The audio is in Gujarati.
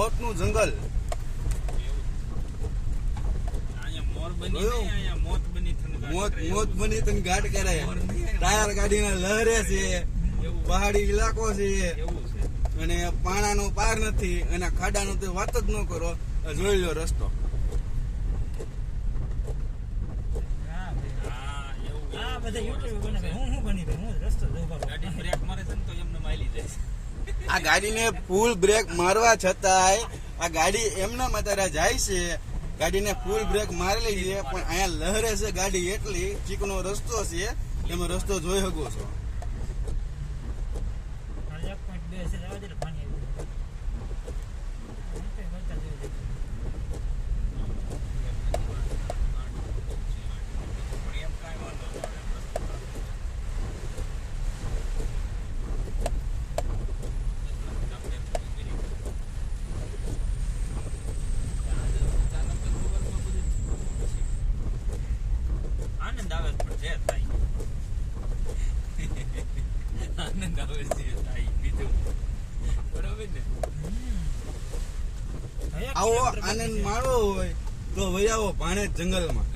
મોતનું જંગલ. મોત બની તને ઘાટ કરે. ટાયર ગાડીના લહેરે છે, પહાડી ઇલાકો છે અને પાણાનો પાર નથી અને ખાડાનો તો વાત જ ન કરો. જોઈ લો રસ્તો. આ ગાડીને ફૂલ બ્રેક મારવા છતાંય આ ગાડી એમના માતારા જાય છે. ગાડીને ફૂલ બ્રેક મારેલી છે પણ અહીંયા લહેરે છે ગાડી એટલી. ચીકનો રસ્તો છે, તમે રસ્તો જોઈ શકો છો. આવો આનંદ માણવો હોય તો વહી આવો ભાણેજ જંગલમાં.